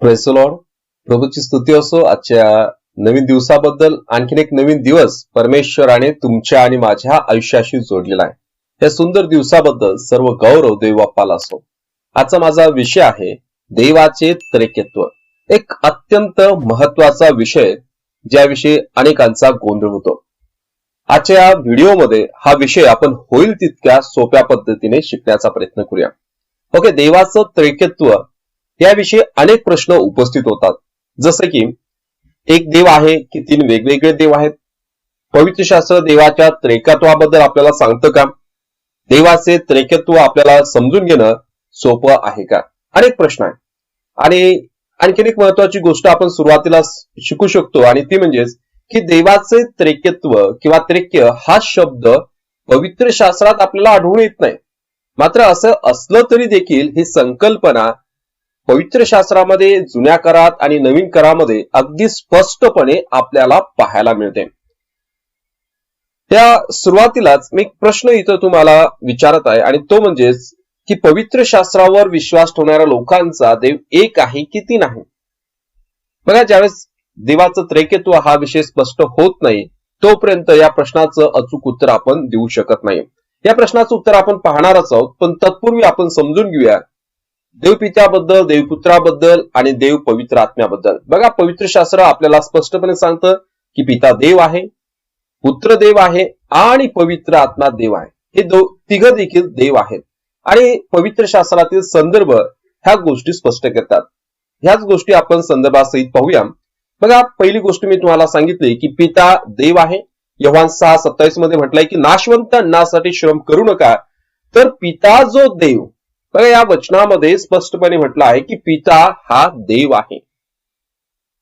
Praise the Lord. प्रभूची स्तुती असो. आजच्या नवीन दिवसाबद्दल. आणखीन एक नवीन दिवस परमेश्वराने तुमच्या आणि माझ्या आयुष्याशी जोडलेला आहे. या सुंदर दिवसाबद्दल सर्व गौरव देव बाप्पाला असो. आजचा माझा विषय आहे देवाचे त्रिकेत्व. एक अत्यंत महत्वाचा विषय ज्याविषयी अनेकांचा गोंधळ होतो. आजच्या व्हिडिओमध्ये हा विषय आपण होईल तितक्या सोप्या पद्धतीने शिकण्याचा प्रयत्न करूया. ओके, देवाचं त्रिकेत्व याविषयी अनेक प्रश्न उपस्थित होतात. जसे की एक देव आहे की तीन वेगवेगळे देव आहेत? पवित्र शास्त्र देवाच्या त्रिकेत्वाबद्दल आपल्याला सांगतं का? देवाचे त्रिकेत्व आपल्याला समजून घेणं सोपं आहे का? अनेक प्रश्न आहेत. आणि आणखीन एक महत्वाची गोष्ट आपण सुरुवातीला शिकू शकतो आणि ती म्हणजेच की देवाचे त्रिकेत्व किंवा त्रिक्य हा शब्द पवित्र शास्त्रात आपल्याला आढळून येत नाही. मात्र असं असलं तरी देखील ही संकल्पना पवित्र शास्त्रामध्ये जुन्या करारात आणि नवीन करारामध्ये अगदी स्पष्टपणे आपल्याला पाहायला मिळते. त्या सुरुवातीलाच मी एक प्रश्न इथं तुम्हाला विचारत आहे आणि तो म्हणजेच की पवित्र शास्त्रावर विश्वास ठेवणाऱ्या लोकांचा देव एक आहे की तीन आहे? बघा, ज्यावेळेस देवाचं त्रिकेत्व हा विषय स्पष्ट होत नाही तोपर्यंत या प्रश्नाचं अचूक उत्तर आपण देऊ शकत नाही. या प्रश्नाचं उत्तर आपण पाहणारच आहोत, पण तत्पूर्वी आपण समजून घेऊया देवपित्याबद्दल, देवपुत्राबद्दल आणि देव पवित्र आत्म्याबद्दल. बघा, पवित्र शास्त्र आपल्याला स्पष्टपणे सांगतं की पिता देव आहे, पुत्र देव आहे आणि पवित्र आत्मा देव आहे. हे तिघ देखील देव आहेत आणि पवित्र शास्त्रातील संदर्भ ह्या गोष्टी स्पष्ट करतात. ह्याच गोष्टी आपण संदर्भासहित पाहूया. बघा, पहिली गोष्ट मी तुम्हाला सांगितली की पिता देव आहे. योहान 6:27 मध्ये म्हटलंय की नाशवंत अन्नासाठी श्रम करू नका, तर पिता जो देव. बघा, या वचनामध्ये स्पष्टपणे म्हटलं आहे की पिता हा देव आहे.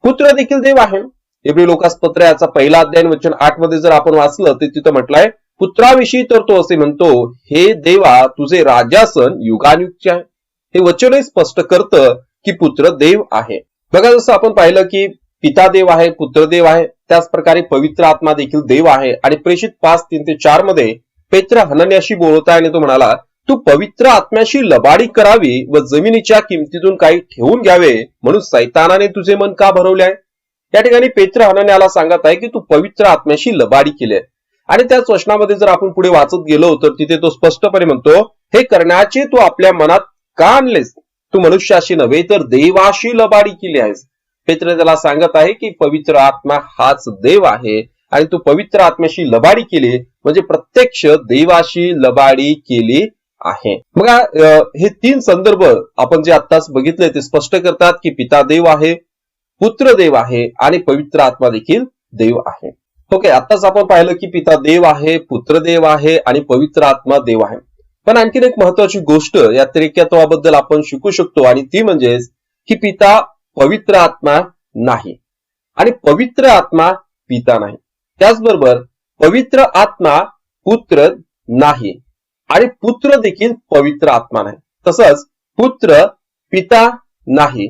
पुत्र देखील देव आहे. इब्री लोकासपत्र याचा पहिला अध्याय वचन 8 मध्ये जर आपण वाचलं तर तिथं म्हटलंय पुत्राविषयी तर तो असे म्हणतो, हे देवा तुझे राजासन युगानुयुगचे आहे. हे वचनही स्पष्ट करतं की पुत्र देव आहे. बघा, जसं आपण पाहिलं की पिता देव आहे, पुत्र देव आहे, त्याच प्रकारे पवित्र आत्मा देखील देव आहे. आणि प्रेषित 5:3-4 मध्ये पेत्र हनन्याशी बोलत आहे आणि तो म्हणाला, तू पवित्र आत्म्याशी लबाडी करावी व जमिनीच्या किमतीतून काही ठेवून घ्यावे म्हणून सैतानाने तुझे मन का भरवले आहे? या ठिकाणी पेत्र हनन्याला सांगत आहे की तू पवित्र आत्म्याशी लबाडी केली आहे. आणि त्याच वचनामध्ये जर आपण पुढे वाचत गेलो तर तिथे तो स्पष्टपणे म्हणतो, हे करण्याचे तू आपल्या मनात का आणलेस? तू मनुष्याशी नव्हे तर देवाशी लबाडी केली आहेस. पेत्र त्याला सांगत आहे की पवित्र आत्मा हाच देव आहे आणि तू पवित्र आत्म्याशी लबाडी केली म्हणजे प्रत्यक्ष देवाशी लबाडी केली आहे. बघा, हे तीन संदर्भ आपण जे आत्ताच बघितले ते स्पष्ट करतात की पिता देव आहे, पुत्र देव आहे आणि पवित्र आत्मा देखील देव आहे. ओके, आत्ताच आपण पाहिलं की पिता देव आहे, पुत्र देव आहे आणि पवित्र आत्मा देव आहे. पण आणखीन एक महत्वाची गोष्ट या त्रिकेत्वाबद्दल आपण शिकू शकतो आणि ती म्हणजेच की पिता पवित्र आत्मा नाही आणि पवित्र आत्मा पिता नाही. त्याचबरोबर पवित्र आत्मा पुत्र नाही आणि पुत्र देखील पवित्र आत्मा नाही. तसंच पुत्र पिता नाही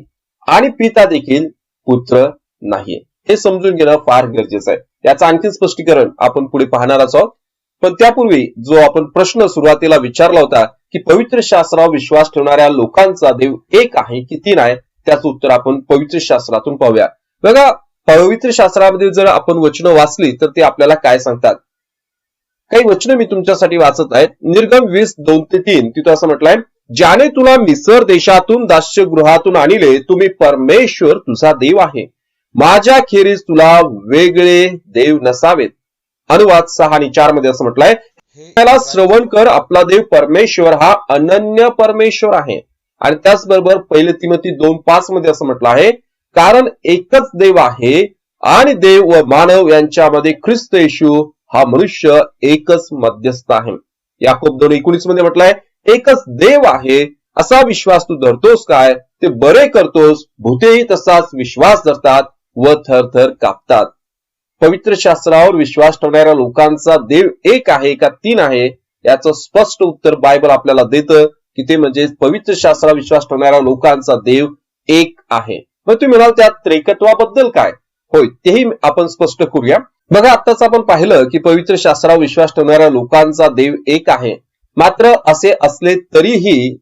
आणि पिता देखील पुत्र नाही. हे समजून घेणं फार गरजेचं आहे. याचं आणखी स्पष्टीकरण आपण पुढे पाहणारच आहोत. पण त्यापूर्वी जो आपण प्रश्न सुरुवातीला विचारला होता की पवित्र शास्त्रावर विश्वास ठेवणाऱ्या लोकांचा देव एक आहे की तीन आहे, त्याचं उत्तर आपण पवित्र शास्त्रातून पाहूया. बघा, पवित्र शास्त्रामध्ये जर आपण वचनं वाचली तर ते आपल्याला काय सांगतात? काही वचनं मी तुमच्यासाठी वाचत आहे. निर्गम 20:2-3 तिथं असं म्हटलंय, ज्याने तुला मिसर देशातून दास्यगृहातून आणले, तुम्ही परमेश्वर तुझा देव आहे. माझ्या खेरीज तुला वेगळे देव नसावेत. अनुवाद 6:4 मध्ये असं म्हटलंय, त्याला श्रवण कर, आपला देव परमेश्वर हा अनन्य परमेश्वर आहे. आणि त्याचबरोबर 1 तिमोथी 2:5 मध्ये असं म्हटलं आहे, कारण एकच देव आहे आणि देव व मानव यांच्यामध्ये ख्रिस्त येशू हा मनुष्य एकच मध्यस्थ आहे. याकोब 2:19 मध्ये म्हटलंय, एकच देव आहे असा विश्वास तू धरतोस काय? ते बरे करतोस. भूतेही तसाच विश्वास धरतात व थरथर कापतात. पवित्र शास्त्रावर विश्वास ठेवणाऱ्या लोकांचा देव एक आहे का तीन आहे, याचं स्पष्ट उत्तर बायबल आपल्याला देतं की ते म्हणजे पवित्र शास्त्रावर विश्वास ठेवणाऱ्या लोकांचा देव एक आहे. मग तुम्ही म्हणाल त्या त्रिकेत्वाबद्दल काय? होय, तेही आपण स्पष्ट करूया. बघा, आत्ताच आपण पाहिलं की पवित्र शास्त्रावर विश्वास ठेवणाऱ्या लोकांचा देव एक आहे. मात्र असे असले तरीही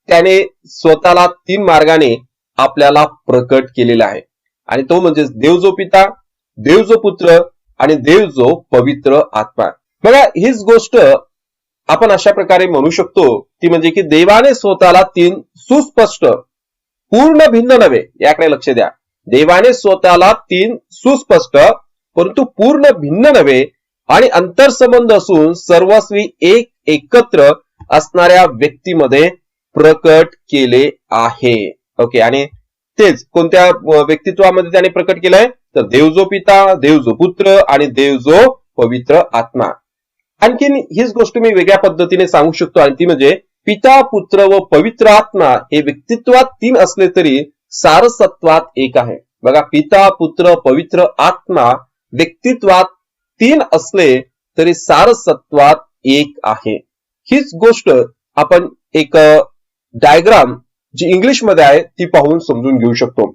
त्याने स्वतःला तीन मार्गाने आपल्याला प्रकट केलेला आहे आणि तो म्हणजे देव जो पिता, देव जो पुत्र आणि देव जो पवित्र आत्मा. बघा हीच गोष्ट आपण अशा प्रकारे म्हणू शकतो ती म्हणजे की देवाने स्वतःला तीन सुस्पष्ट पूर्ण भिन्न नव्हे, याकडे लक्ष द्या. देवाने स्वतःला तीन सुस्पष्ट परंतु पूर्ण भिन्न नव्हे आणि अंतरसंबंध असून सर्वस्वी एक एकत्र असणाऱ्या व्यक्तीमध्ये प्रकट केले आहे. ओके, आणि तेच कोणत्या व्यक्तित्वामध्ये त्याने प्रकट केलंय तर देव जो पिता, देव जो पुत्र आणि देव जो पवित्र आत्मा. आणखीन हीच गोष्ट मी वेगळ्या पद्धतीने सांगू शकतो आणि ती म्हणजे पिता, पुत्र व पवित्र आत्मा हे व्यक्तित्वात तीन असले तरी सारसत्वात एक आहे. बघा, पिता, पुत्र, पवित्र आत्मा व्यक्तित्वात तीन असले तरी सारसत्वात एक आहे. हीच गोष्ट आपण एक डायग्राम जी इंग्लिश मध्ये आहे ती पाहून समजून घेऊ शकतो.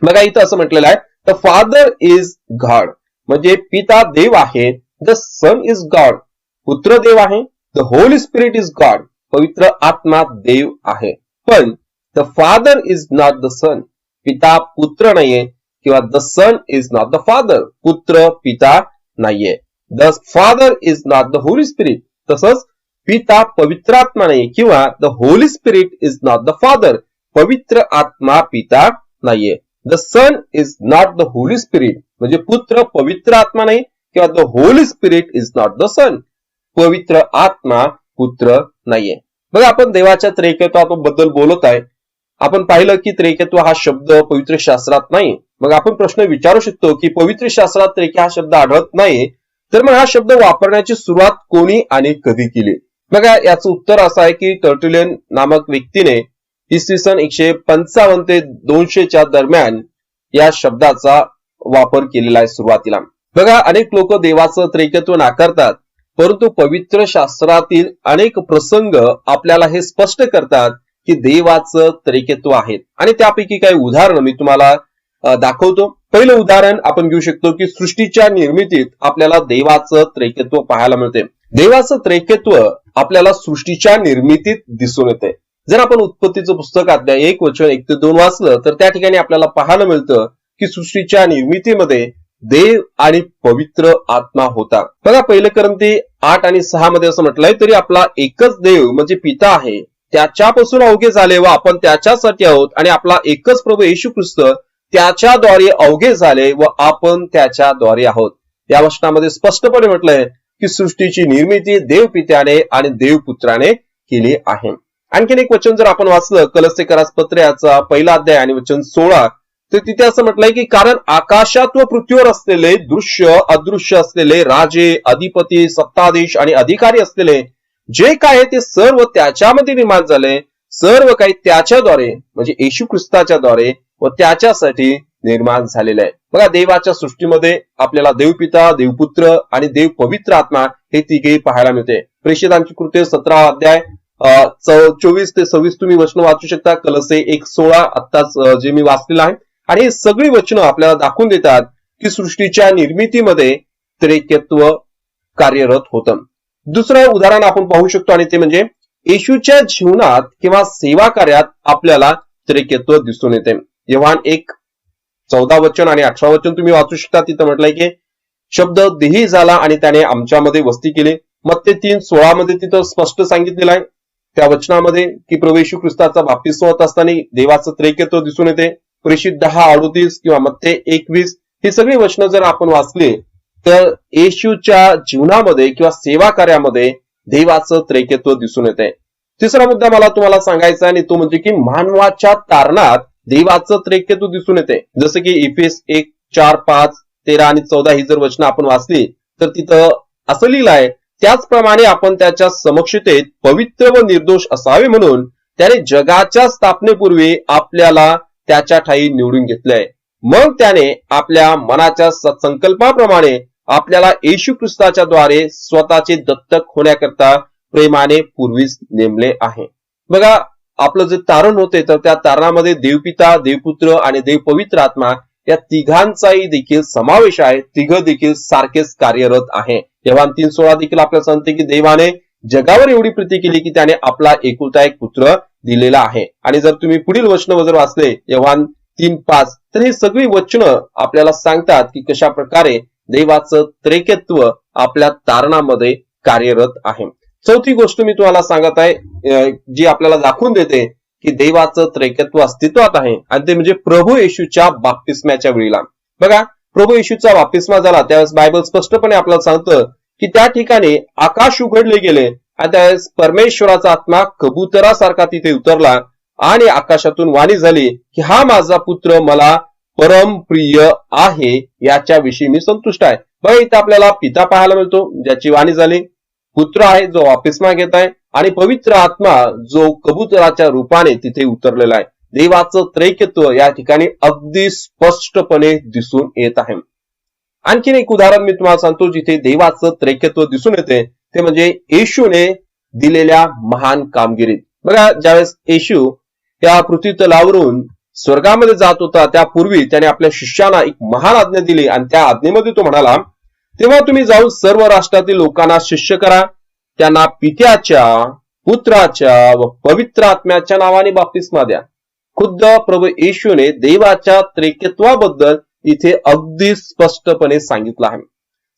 बघा इथं असं म्हटलेलं आहे, द फादर इज गॉड, म्हणजे पिता देव आहे. द सन इज गॉड, पुत्र देव आहे. The holy spirit is God, पवित्र आत्मा देव आहे. पण the father is not the son, पिता पुत्र नाहीये किंवा the son is not the father, पुत्र पिता नाहीये. The father is not the holy spirit, तसंच पिता पवित्र आत्मा नाही किंवा the holy spirit is not the father, पवित्र आत्मा पिता नाहीये. The son is not the holy spirit, म्हणजे पुत्र पवित्र आत्मा नाही किंवा the holy spirit is not the son, पवित्र आत्मा पुत्र नाहीये. बघा आपण देवाच्या त्रैकत्वाबद्दल बोलत आहे. आपण पाहिलं की त्रैकत्व हा शब्द पवित्र शास्त्रात नाही. मग आपण प्रश्न विचारू शकतो की पवित्र शास्त्रात त्रैक हा शब्द आढळत नाही, तर मग हा शब्द वापरण्याची सुरुवात कोणी आणि कधी केली? बघा याचं उत्तर असं आहे की टर्टुलियन नामक व्यक्तीने इसवी सन 155 ते 200 दरम्यान या शब्दाचा वापर केलेला आहे सुरुवातीला. बघा अनेक लोक देवाचं त्रैकत्व नाकारतात, परंतु पवित्र शास्त्रातील अनेक प्रसंग आपल्याला हे स्पष्ट करतात की देवाचं त्रैकत्व आहे. आणि त्यापैकी काही उदाहरण मी तुम्हाला दाखवतो. पहिलं उदाहरण आपण घेऊ शकतो की सृष्टीच्या निर्मितीत आपल्याला देवाचं त्रैकत्व पाहायला मिळते. देवाचं त्रैकत्व आपल्याला सृष्टीच्या निर्मितीत दिसून येते. जर आपण उत्पत्तीचं पुस्तक अध्याय 1 वचन 1 ते 2 वाचलं तर त्या ठिकाणी आपल्याला पाहायला मिळतं की सृष्टीच्या निर्मितीमध्ये देव आणि पवित्र आत्मा होता. बघा पहिलं करंती 8 आणि 6 मध्ये असं म्हटलंय, तरी आपला एकच देव म्हणजे पिता आहे, त्याच्यापासून अवघे झाले व आपण त्याच्यासाठी आहोत, आणि आपला एकच प्रभू येशू ख्रिस्त त्याच्याद्वारे अवघे झाले व आपण त्याच्याद्वारे आहोत. या वचनामध्ये स्पष्टपणे म्हटलंय की सृष्टीची निर्मिती देव पित्याने आणि देव पुत्राने केली आहे. आणखीन एक वचन जर आपण वाचलं कलस्सेकरास पत्र याचा पहिला अध्याय आणि वचन 16, तर तिथे असं म्हटलंय की कारण आकाशात व पृथ्वीवर असलेले दृश्य अदृश्य असलेले राजे, अधिपती, सत्ताधीश आणि अधिकारी असलेले जे काय ते सर्व त्याच्यामध्ये निर्माण झाले, सर्व काही त्याच्याद्वारे म्हणजे येशू ख्रिस्ताच्या द्वारे व त्याच्यासाठी निर्माण झालेलं आहे. बघा देवाच्या सृष्टीमध्ये आपल्याला देवपिता, देवपुत्र आणि देव पवित्र आत्मा हे तिघे पाहायला मिळते. प्रेषितांची कृत्ये 17 अध्याय 24 ते 26 तुम्ही वचन वाचू शकता. कलसे 1:16 आत्ताच जे मी वाचलेलं आहे. आणि ही सगळी वचनं आपल्याला दाखवून देतात की सृष्टीच्या निर्मितीमध्ये त्रैकत्व कार्यरत होतं. दुसरं उदाहरण आपण पाहू शकतो आणि ते म्हणजे येशूच्या जीवनात किंवा सेवा कार्यात आपल्याला त्रैकत्व दिसून येते. योहान 1:14 वचन आणि 18 वचन तुम्ही वाचू शकता. तिथं म्हटलंय की शब्द देही झाला आणि त्याने आमच्यामध्ये वस्ती केली. मत्ते 3:16 मध्ये तिथं स्पष्ट सांगितलेलं आहे त्या वचनामध्ये की प्रभू येशू ख्रिस्ताचा बाप्तिस्म होत असताना देवाचं त्रैकत्व दिसून येते. प्रेषित 10:38 किंवा मत्ते 1:20 ही सगळी वचनं जर आपण वाचली तर येशूच्या जीवनामध्ये किंवा सेवा कार्यामध्ये देवाचं त्रैकत्व दिसून येते. तिसरा मुद्दा मला तुम्हाला सांगायचा आणि तो म्हणजे की मानवाच्या तारणात देवाचं त्रैकत्व दिसून येते. जसं की इफेस 1:4, 5, 13 आणि 14 ही जर वचनं आपण वाचली तर तिथं असं लिहिलं आहे, त्याचप्रमाणे आपण त्याच्या समक्षतेत पवित्र व निर्दोष असावे म्हणून त्याने जगाच्या स्थापनेपूर्वी आपल्याला त्याच्या ठाई निवडून घेतलंय. मग त्याने आपल्या मनाच्या संकल्पाप्रमाणे आपल्याला येशू ख्रिस्ताच्या द्वारे स्वतःचे दत्तक होण्याकरता प्रेमाने पूर्वीच नेमले आहे. बघा आपलं जे तारण होते तर त्या तारणामध्ये देवपिता, देवपुत्र आणि देव पवित्र आत्मा या तिघांचाही देखील समावेश आहे. तिघ देखील सारखेच कार्यरत आहे. योहान 3:16 देखील आपल्याला सांगते की देवाने जगावर एवढी प्रीती केली की त्याने आपला एकुलता एक पुत्र दिलेला आहे. आणि जर तुम्ही पुढील वचन जर वाचले योहान 3:5 तर ही सगळी वचनं आपल्याला सांगतात की कशा प्रकारे देवाचं त्रिकेत्व आपल्या तारणामध्ये कार्यरत आहे. चौथी गोष्ट मी तुम्हाला सांगत आहे जी आपल्याला दाखवून देते की देवाचं त्रिकेत्व अस्तित्वात आहे आणि ते म्हणजे प्रभू येशूच्या बाप्तिस्म्याच्या वेळेला. बघा, प्रभू येशूचा बाप्तिस्मा झाला त्यावेळेस बायबल स्पष्टपणे आपल्याला सांगतं की त्या ठिकाणी आकाश उघडले गेले आणि त्यावेळेस परमेश्वराचा आत्मा कबुतरासारखा तिथे उतरला आणि आकाशातून वाणी झाली की हा माझा पुत्र मला परम प्रिय आहे, याच्याविषयी मी संतुष्ट आहे. बघा, इथं आपल्याला पिता पाहायला मिळतो ज्याची वाणी झाली, पुत्र आहे जो बाप्तिस्मा घेत आहे आणि पवित्र आत्मा जो कबुतराच्या रूपाने तिथे उतरलेला आहे. देवाचं त्रैक्यत्व या ठिकाणी अगदी स्पष्टपणे दिसून येत आहे. आणखीन एक उदाहरण मी तुम्हाला सांगतो जिथे देवाचं त्रैक्यत्व दिसून येते ते म्हणजे येशूने दिलेल्या महान कामगिरीत. बघा, ज्यावेळेस येशू त्या पृथ्वी तलावरून स्वर्गामध्ये जात होता त्यापूर्वी त्याने आपल्या शिष्याला एक महान आज्ञा दिली आणि त्या आज्ञेमध्ये तो म्हणाला, तेव्हा तुम्ही जाऊन सर्व राष्ट्रातील लोकांना शिष्य करा, त्यांना पित्याच्या, पुत्राच्या व पवित्र आत्म्याच्या नावाने बाप्तिस्मा द्या. खुद्द प्रभू येशूने देवाच्या त्रिकेत्वाबद्दल इथे अगदी स्पष्टपणे सांगितलं आहे.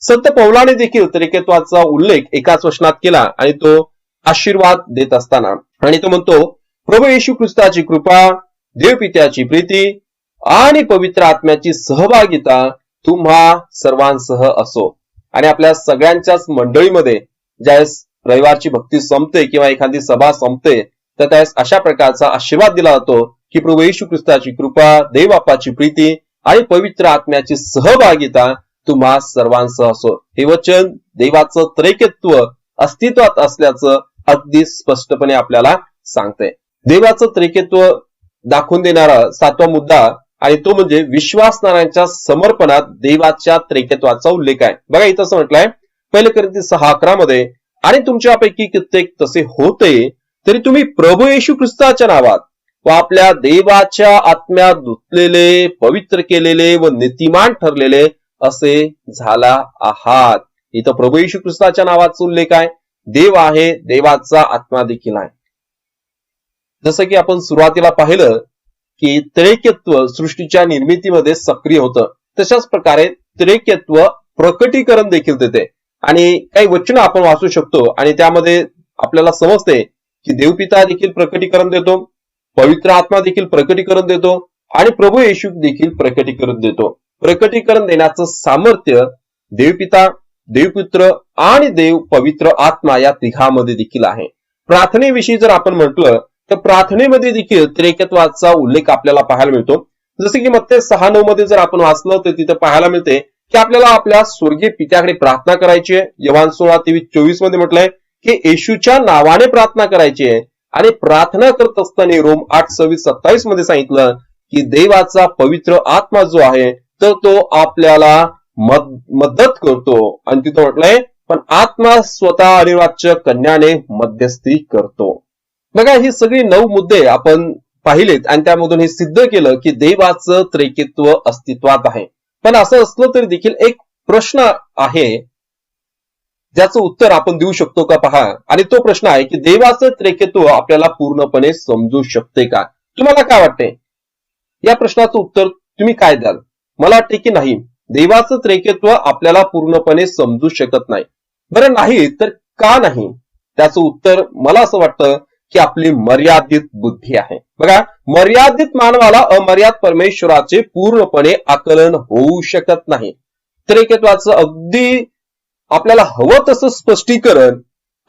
संत पौलाने देखील त्रिकेत्वाचा उल्लेख एकाच वचनात केला आणि तो आशीर्वाद देत असताना, आणि तो म्हणतो, प्रभू येशू ख्रिस्ताची कृपा, देवपित्याची प्रीती आणि पवित्र आत्म्याची सहभागिता तुम्हा सर्वांसह असो. आणि आपल्या सगळ्यांच्याच मंडळीमध्ये ज्यावेळेस रविवारची भक्ती संपते किंवा एखादी सभा संपते तर त्यावेळेस अशा प्रकारचा आशीर्वाद दिला जातो की प्रभू येशू ख्रिस्ताची कृपा, देव बापाची प्रीती आणि पवित्र आत्म्याची सहभागिता तुम्हा सर्वांसह असो. हे वचन देवाचं त्रैकेत्व अस्तित्वात असल्याचं अगदी स्पष्टपणे आपल्याला सांगते. देवाचं त्रैकेत्व दाखवून देणारा सातवा मुद्दा आणि तो म्हणजे विश्वासणाऱ्यांच्या समर्पणात देवाच्या त्रैकेत्वाचा उल्लेख आहे. बघा, इथं असं म्हटलंय 1 कोरिंथी 6:11 मध्ये, आणि तुमच्यापैकी कित्येक तसे होते तरी तुम्ही प्रभू येशू ख्रिस्ताच्या नावात व आपल्या देवाच्या आत्म्यात धुतलेले, पवित्र केलेले व नीतिमान ठरलेले असे झाला आहात. इथं प्रभू येशू ख्रिस्ताच्या नावाचा उल्लेख आहे. देव आहे, देवाचा आत्मा देखील आहे. जसं की आपण सुरुवातीला पाहिलं की त्रैकेत्व सृष्टीच्या निर्मितीमध्ये सक्रिय होतं, तशाच प्रकारे त्रैकेत्व प्रकटीकरण देखील देते. आणि काही वचन आपण वाचू शकतो आणि त्यामध्ये आपल्याला समजते की देवपिता देखील प्रकटीकरण देतो, पवित्र आत्मा देखील प्रकटीकरण देतो आणि प्रभू येशू देखील प्रकटीकरण देतो. प्रकटीकरण देण्याचं सामर्थ्य देवपिता, देवपुत्र आणि देव पवित्र आत्मा या तिघांमध्ये देखील आहे. प्रार्थनेविषयी जर आपण म्हटलं तर प्रार्थनेमध्ये देखील त्रैकेत्वाचा उल्लेख आपल्याला पाहायला मिळतो. जसे की मत्ते 6:9 मध्ये जर आपण वाचलं तर तिथे पाहायला मिळते की आपल्याला आपल्या स्वर्गीय पित्याकडे प्रार्थना करायची आहे. योहान 16:23-24 मध्ये म्हटलंय की येशूच्या नावाने प्रार्थना करायची आहे. आणि प्रार्थना करत असताना रोम 8:26-27 मध्ये सांगितलं की देवाचा पवित्र आत्मा जो आहे तर तो आपल्याला मदत करतो. आणि तिथं म्हटलंय पण आत्मा स्वतः अनिवाच्य कन्याने मध्यस्थी करतो. बघा, ही सगळी 9 मुद्दे आपण पाहिलेत आणि त्यामधून हे सिद्ध केलं की देवाचं त्रैकेत्व अस्तित्वात आहे. पण असं असलं तरी देखील एक प्रश्न आहे ज्याचं उत्तर आपण देऊ शकतो का पहा. आणि तो प्रश्न आहे की देवाचं त्रैकेत्व आपल्याला पूर्णपणे समजू शकते का? तुम्हाला काय वाटते? या प्रश्नाचं उत्तर तुम्ही काय द्याल? मला वाटते की नाही, देवाचं त्रैकेत्व आपल्याला पूर्णपणे समजू शकत नाही. बरं, नाही तर का नाही? त्याचं उत्तर मला असं वाटतं की आपली मर्यादित बुद्धी आहे. बघा, मर्यादित मानवाला अमर्याद परमेश्वराचे पूर्णपणे आकलन होऊ शकत नाही. त्रैकेत्वाचं अगदी आपल्याला हवं तसं स्पष्टीकरण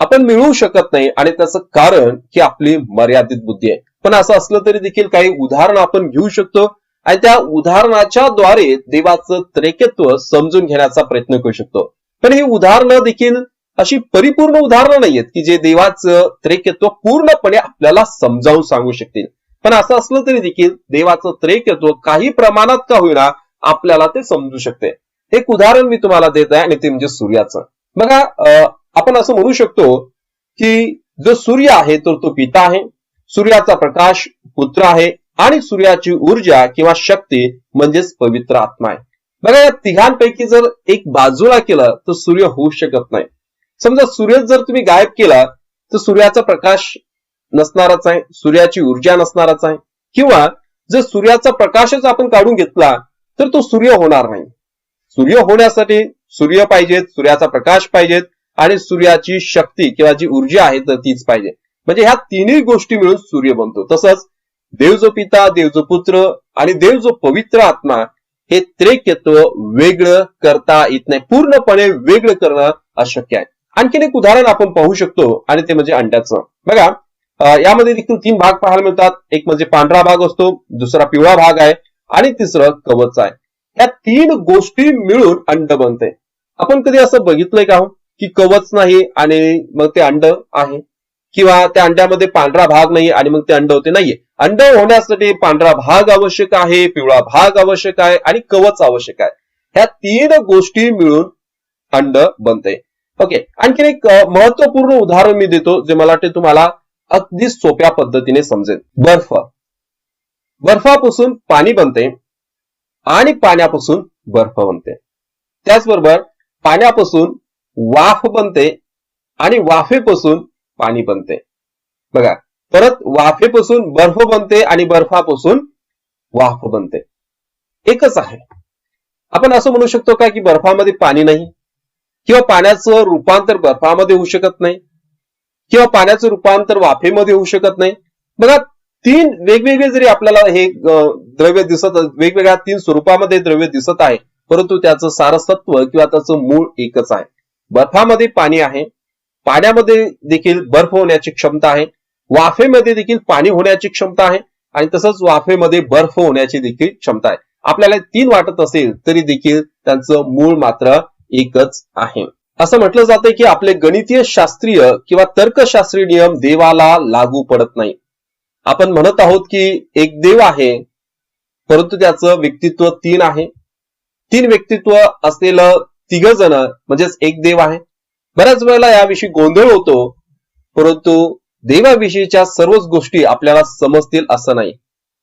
आपण मिळवू शकत नाही आणि त्याचं कारण की आपली मर्यादित बुद्धी आहे. पण असं असलं तरी देखील काही उदाहरण आपण घेऊ शकतो आणि त्या उदाहरणाच्या द्वारे देवाचं त्रैकेत्व समजून घेण्याचा प्रयत्न करू शकतो. पण ही उदाहरणं देखील अशी परिपूर्ण उदाहरणं नाहीयेत की जे देवाचं त्रैकेत्व पूर्णपणे आपल्याला समजावून सांगू शकतील. पण असं असलं तरी देखील देवाचं त्रैकेत्व काही प्रमाणात का होईना आपल्याला ते समजू शकते. एक उदाहरण मी तुम्हाला देत आहे आणि ते म्हणजे सूर्याचं. बघा, आपण असं म्हणू शकतो की जो सूर्य आहे तर तो पिता आहे, सूर्याचा प्रकाश पुत्र आहे आणि सूर्याची ऊर्जा किंवा शक्ती म्हणजेच पवित्र आत्मा आहे. बघा, या तिघांपैकी जर एक बाजूला केलं तर सूर्य होऊ शकत नाही. समजा सूर्य जर तुम्ही गायब केला तर सूर्याचा प्रकाश नसणारच आहे, सूर्याची ऊर्जा नसणारच आहे, किंवा जर सूर्याचा प्रकाशच आपण काढून घेतला तर तो सूर्य होणार नाही. सूर्य होण्यासाठी सूर्य पाहिजेत, सूर्याचा प्रकाश पाहिजेत आणि सूर्याची शक्ती किंवा जी ऊर्जा आहे तर तीच पाहिजे. म्हणजे ह्या तिन्ही गोष्टी मिळून सूर्य बनतो. तसंच देव जो पिता, देव जो पुत्र आणि देव जो पवित्र आत्मा हे त्रिकत्व वेगळं करता येत नाही. पूर्णपणे वेगळं करणं अशक्य आहे. आणखीन एक उदाहरण आपण पाहू शकतो आणि ते म्हणजे अंड्याचं. बघा, यामध्ये देखील 3 भाग पाहायला मिळतात. एक म्हणजे पांढरा भाग असतो, दुसरा पिवळा भाग आहे आणि तिसरं कवच आहे. या 3 गोष्टी मिळून अंड बनते. आपण कधी असं बघितलंय का हो की कवच नाही आणि मग ते अंड आहे, किंवा त्या अंड्यामध्ये पांढरा भाग नाही आणि मग ते अंड होते? नाहीये. अंड होण्यासाठी पांढरा भाग आवश्यक आहे, पिवळा भाग आवश्यक आहे आणि कवच आवश्यक आहे. ह्या 3 गोष्टी मिळून अंड बनते. ओके, आणखीन एक महत्वपूर्ण उदाहरण मी देतो जे मला वाटते तुम्हाला अगदी सोप्या पद्धतीने समजेल. बर्फापासून पाणी बनते आणि पाण्यापासून बर्फ बनते. त्याचबरोबर पाण्यापासून वाफ बनते आणि वाफेपासून पाणी बनते. बघा, परत वाफेपासून बर्फ बनते आणि बर्फापासून वाफ बनते. एकच आहे. आपण असं म्हणू शकतो का की बर्फामध्ये पाणी नाही, किंवा पाण्याचं रूपांतर बर्फामध्ये होऊ शकत नाही, किंवा पाण्याचं रूपांतर वाफेमध्ये होऊ शकत नाही? बघा, 3 वेगवेगळे जरी आपल्याला हे द्रव्य दिसत, वेगवेगळ्या 3 स्वरूपामध्ये द्रव्य दिसत आहे, परंतु त्याचं सारसत्व किंवा त्याचं मूळ एकच आहे. बर्फामध्ये पाणी आहे, पाण्यामध्ये देखील बर्फ होण्याची क्षमता आहे, वाफेमध्ये देखील पाणी होण्याची क्षमता आहे आणि तसंच वाफेमध्ये बर्फ होण्याची देखील क्षमता आहे. आपल्याला 3 वाटत असेल तरी देखील त्यांचं मूळ मात्र एकच आहे. असं म्हटलं जातं की आपले गणितीय शास्त्रीय किंवा तर्कशास्त्रीय नियम देवाला लागू पडत नाही. आपण म्हणत आहोत की एक देव आहे, परंतु त्याचं व्यक्तित्व 3 आहे. 3 व्यक्तित्व असलेलं 3 जण म्हणजेच एक देव आहे. बऱ्याच वेळेला याविषयी गोंधळ होतो, परंतु देवाविषयीच्या सर्वच गोष्टी आपल्याला समजतील असं नाही.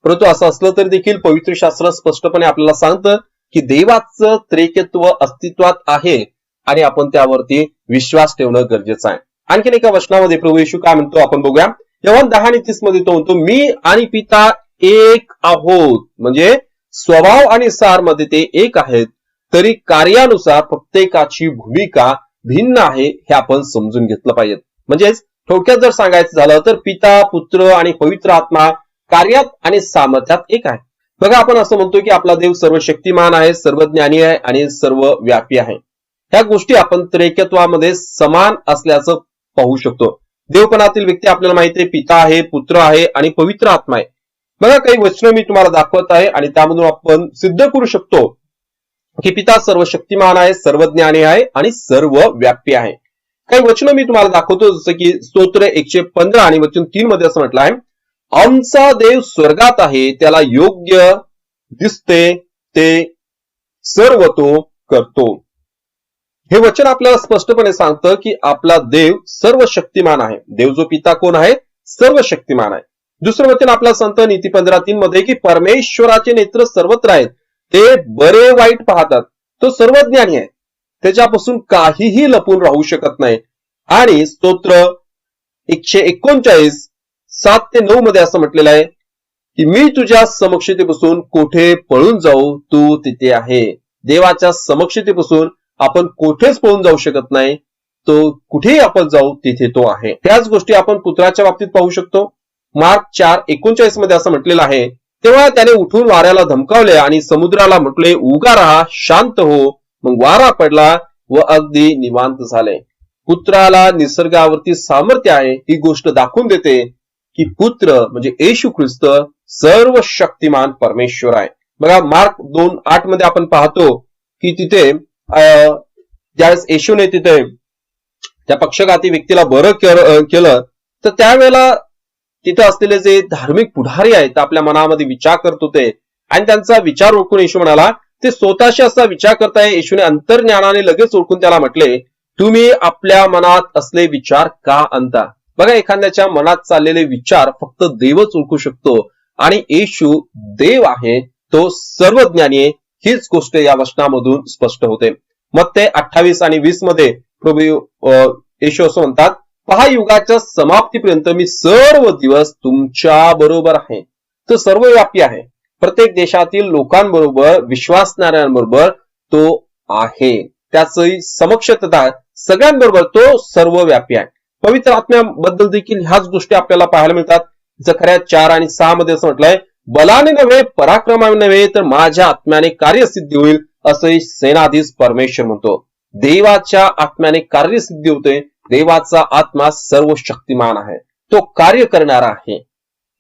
परंतु असं असलं तरी देखील पवित्र शास्त्र स्पष्टपणे आपल्याला सांगतं की देवाचं त्रिकत्व अस्तित्वात आहे आणि आपण त्यावरती विश्वास ठेवणं गरजेचं आहे. आणखीन एका वचनामध्ये प्रभू येशू काय म्हणतो आपण बघूया. योहान 10:30 मध्ये तो म्हणतो, मी आणि पिता एक आहोत. म्हणजे स्वभाव आणि सार मध्ये ते एक आहेत, तरी कार्यानुसार प्रत्येकाची भूमिका भिन्न आहे हे आपण समजून घेतलं पाहिजे. म्हणजेच थोडक्यात जर सांगायचं झालं तर पिता, पुत्र आणि पवित्र आत्मा कार्यात आणि सामर्थ्यात एक आहे. बघा, आपण असं म्हणतो की आपला देव सर्वशक्तिमान आहे, सर्वज्ञानी आहे आणि सर्वव्यापी आहे. ह्या गोष्टी आपण त्रिकत्वामध्ये समान असल्याचं पाहू शकतो. देवपणातील व्यक्ती आपल्याला माहिती आहे, पिता आहे, पुत्र आहे आणि पवित्र आत्मा आहे. बघा, काही वचनं मी तुम्हाला दाखवत आहे आणि त्यामधून आपण सिद्ध करू शकतो की पिता सर्वशक्तिमान आहे, सर्वज्ञानी आहे आणि सर्वव्यापी आहे. काही वचनं मी तुम्हाला दाखवतो, जसं की स्तोत्र 115 आणि वचन 3 मध्ये असं म्हटलं आहे, आमचा देव स्वर्गात आहे, त्याला योग्य दिसते ते सर्व तो करतो. हे वचन आपल्याला स्पष्टपणे सांगतं की आपला देव सर्वशक्तिमान आहे. देव जो पिता कोण आहे? सर्वशक्तिमान आहे. दुसरं वचन आपल्याला सांगतं नीती 15:3 मध्ये की परमेश्वराचे नेत्र सर्वत्र आहेत, ते बरे वाईट पाहतात, तो सर्वज्ञानी आहे, त्याच्यापासून काहीही लपून राहू शकत नाही. आणि स्तोत्र 139 7 ते 9 मध्ये असं म्हटलेलं आहे की मी तुझ्या समक्षतेपासून कोठे पळून जाऊ, तू तिथे आहे. देवाच्या समक्षतेपासून आपण कोठेच पळून जाऊ शकत नाही, तो कुठेही आपण जाऊ तिथे तो आहे. त्याच गोष्टी आपण पुत्राच्या बाबतीत पाहू शकतो. मार्क 4:39 मध्ये असं म्हटलेलं आहे, तेव्हा त्याने उठून वाऱ्याला धमकावले आणि समुद्राला म्हटले, उगा राहा, शांत हो. मग वारा पडला व अगदी निवांत झाले. पुत्राला निसर्गावरती सामर्थ्य आहे ही गोष्ट दाखवून देते की पुत्र म्हणजे येशू ख्रिस्त सर्व शक्तिमान परमेश्वर आहे. बघा, मार्क 2:8 मध्ये आपण पाहतो की तिथे ज्यावेळेस येशूने तिथे त्या पक्षघाती व्यक्तीला बरं केलं, तर त्यावेळेला तिथे असलेले जे धार्मिक पुढारी आहेत आपल्या मनामध्ये विचार करत होते आणि त्यांचा विचार ओळखून येशू म्हणाला, ते स्वतःशी असा विचार करताय. येशूने अंतर्ज्ञानाने लगेच ओळखून त्याला म्हटले, तुम्ही आपल्या मनात असले विचार का आणता? बघा, एखाद्याच्या मनात चाललेले विचार फक्त देवच ओळखू शकतो आणि येशू देव आहे, तो सर्वज्ञानी आहे. हीच गोष्ट या वचनामधून स्पष्ट होते. मत्ते 28 आणि 20 मध्ये प्रभू येशू असं म्हणतात, पहा, युगाच्या समाप्तीपर्यंत मी सर्व दिवस तुमच्या बरोबर आहे. तो सर्वव्यापी आहे. प्रत्येक देशातील लोकांबरोबर, विश्वासणाऱ्यांबरोबर तो आहे. त्याची समक्षता सगळ्यांबरोबर तो सर्वव्यापी आहे. पवित्र आत्म्याबद्दल देखील ह्याच गोष्टी आपल्याला पाहायला मिळतात. जकर्या 4 आणि 6 मध्ये असं म्हटलंय, बलाने नव्हे, पराक्रमाने नव्हे, तर माझ्या आत्म्याने कार्यसिद्धी होईल, असंही सेनाधीश परमेश्वर म्हणतो. देवाच्या आत्म्याने कार्यसिद्धी होते. देवाचा आत्मा सर्व शक्तिमान आहे. तो कार्य करणारा आहे.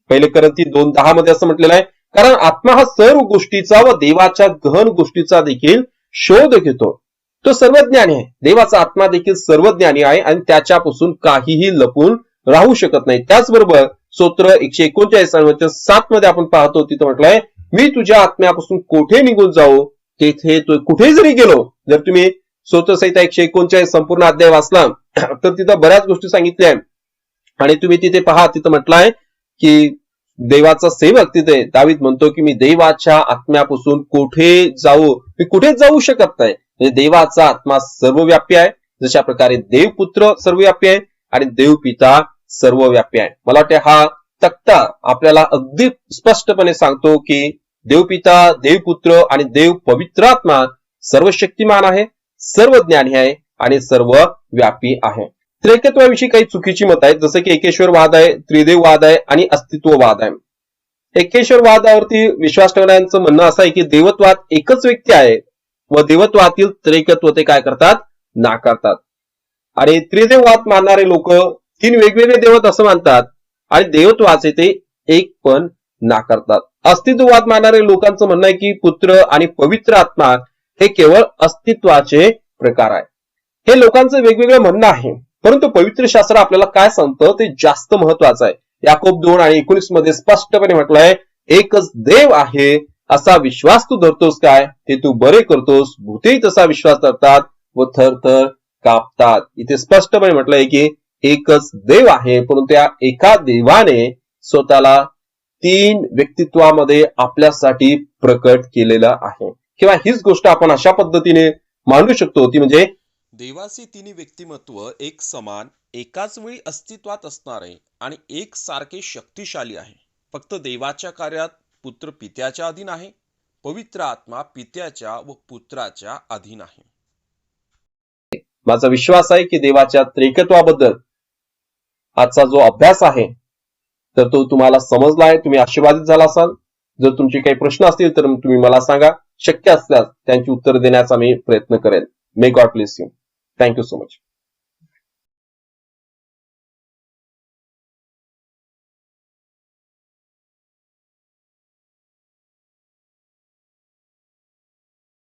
1 कोरिंथी 2:10 मध्ये असं म्हटलेलं आहे, कारण आत्मा हा सर्व गोष्टीचा व देवाच्या गहन गोष्टीचा देखील शोध घेतो. तो सर्वज्ञानी आहे. देवाचा आत्मा देखील सर्वज्ञानी आहे आणि त्याच्यापासून काहीही लपून राहू शकत नाही. त्याचबरोबर स्तोत्र 139:7 मध्ये आपण पाहतो, तिथं म्हटलंय, मी तुझ्या आत्म्यापासून कोठे निघून जाऊ, तेथे तो कुठे जरी गेलो. जर तुम्ही स्तोत्रसंहिता 139 संपूर्ण अध्याय वाचला तर तिथं बऱ्याच गोष्टी सांगितल्या आहेत. आणि तुम्ही तिथे पहा, तिथं म्हटलंय की देवाचा सेवक तिथे दावीद म्हणतो की मी देवाच्या आत्म्यापासून कोठे जाऊ, मी कुठेच जाऊ शकत नाही. म्हणजे देवाचा आत्मा सर्वव्यापी आहे. जशा प्रकारे देवपुत्र सर्वव्यापी आहे आणि देवपिता सर्वव्यापी आहे. मला वाटते हा तक्ता आपल्याला अगदी स्पष्टपणे सांगतो की देवपिता, देवपुत्र आणि देव पवित्र आत्मा सर्वशक्तिमान आहे, सर्वज्ञानी आहे आणि सर्वव्यापी आहे. त्रिकत्वाविषयी काही चुकीची मत आहेत, जसं की एकेश्वरवाद आहे, त्रिदेववाद आहे आणि अस्तित्ववाद आहे. एकेश्वरवादावरती विश्वास ठेवणाऱ्यांचं म्हणणं असं आहे की देवत्वात एकच व्यक्ती आहे व देवत्वातील त्रिकत्व ते काय करतात, नाकारतात. आणि त्रिदेववाद मानणारे लोक 3 वेगवेगळे देवत असं मानतात आणि देवत्वाचे ते एक पण नाकारतात. अस्तित्ववाद मानणारे लोकांचं म्हणणं आहे की पुत्र आणि पवित्र आत्मा हे केवळ अस्तित्वाचे प्रकार आहे. हे लोकांचं वेगवेगळं म्हणणं आहे, परंतु पवित्र शास्त्र आपल्याला काय सांगतं ते जास्त महत्वाचं आहे. याकोब 2 आणि 19 मध्ये स्पष्टपणे म्हटलंय, एकच देव आहे असा विश्वास तू धरतोस काय, ते तू बरे करतोस. भूतेही तसा विश्वास धरतात व थरथर कापतात. इथे स्पष्टपणे म्हटलंय की एकच देव आहे, परंतु त्या एका देवाने स्वतःला 3 व्यक्तित्वामध्ये आपल्यासाठी प्रकट केलेलं आहे. किंवा हीच गोष्ट आपण अशा पद्धतीने मांडू शकतो, ती म्हणजे देवाचे तिन्ही व्यक्तिमत्व एक समान, एकाच वेळी अस्तित्वात असणारे आणि एक सारखे शक्तिशाली आहे. फक्त देवाच्या कार्यात पुत्र पित्याच्या अधीन आहे, पवित्र आत्मा पित्याच्या व पुत्राच्या अधीन आहे. माझा विश्वास आहे की देवाच्या त्रिकत्वाबद्दल आजचा जो अभ्यास आहे तर तो तुम्हाला समजला आहे, तुम्ही आशीर्वादित झाला असाल. जर तुमचे काही प्रश्न असतील तर तुम्ही मला सांगा. शक्य असल्यास त्यांची उत्तर देण्याचा मी प्रयत्न करेन. May God bless you. Thank you so much.